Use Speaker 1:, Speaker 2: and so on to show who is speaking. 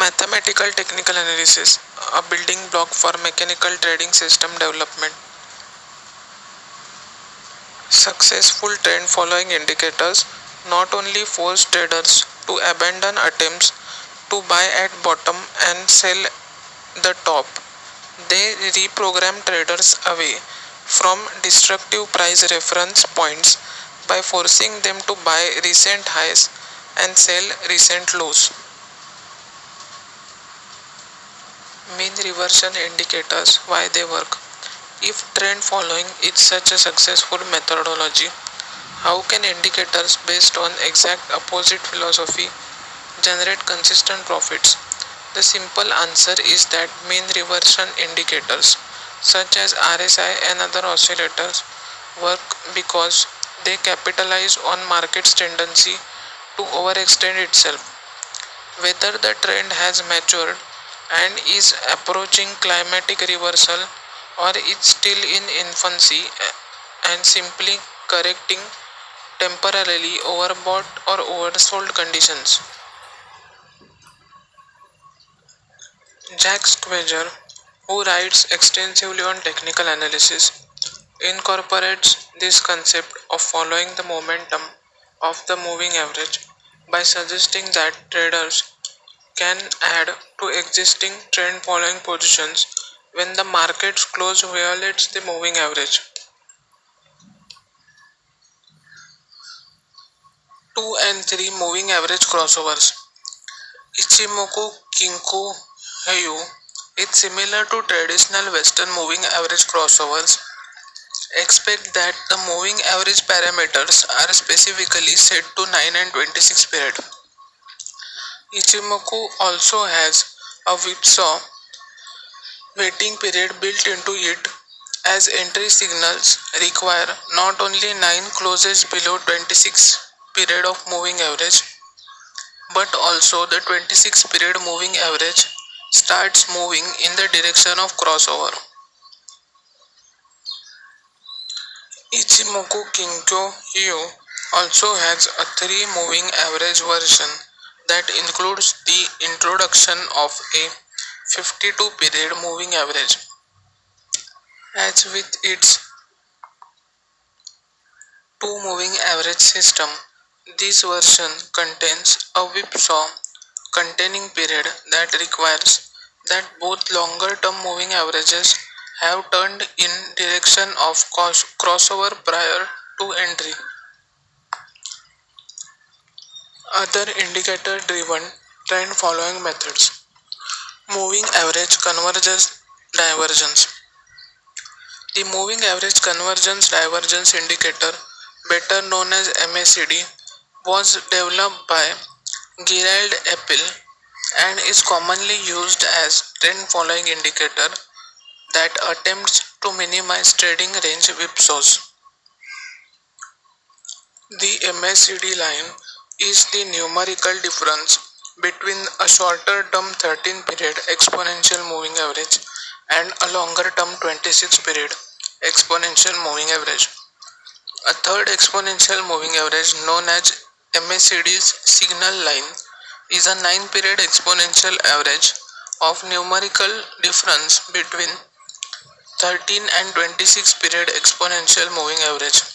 Speaker 1: Mathematical technical analysis, a building block for mechanical trading system development. Successful trend following indicators not only force traders to abandon attempts to buy at bottom and sell the top, they reprogram traders away from destructive price reference points by forcing them to buy recent highs and sell recent lows. Mean reversion indicators, why they work. If trend following is such a successful methodology, how can indicators based on exact opposite philosophy generate consistent profits? The simple answer is that mean reversion indicators such as RSI and other oscillators work because they capitalize on market's tendency to overextend itself. Whether the trend has matured and is approaching climatic reversal or is still in infancy and simply correcting temporarily overbought or oversold conditions. Jack Schwager, who writes extensively on technical analysis, incorporates this concept of following the momentum of the moving average by suggesting that traders can add to existing trend following positions when the market's close violates the moving average. 2 and 3 moving average crossovers. Ichimoku Kinku Heiyu is similar to traditional Western moving average crossovers. Expect that the moving average parameters are specifically set to 9 and 26 period. Ichimoku also has a whipsaw waiting period built into it, as entry signals require not only 9 closes below 26 period of moving average, but also the 26 period moving average starts moving in the direction of crossover. Ichimoku Kinkyo Hyo also has a 3 moving average version that includes the introduction of a 52 period moving average. As with its 2 moving average system, this version contains a whipsaw containing period that requires that both longer term moving averages have turned in direction of crossover prior to entry. Other indicator driven trend following methods. Moving average convergence divergence. The moving average convergence divergence indicator, better known as MACD, was developed by Gerald Appel and is commonly used as trend following indicator that attempts to minimize trading range whipsaws. The MACD line is the numerical difference between a shorter term 13 period exponential moving average and a longer term 26 period exponential moving average. A third exponential moving average known as MACD's signal line is a 9 period exponential average of numerical difference between 13 and 26 period exponential moving average.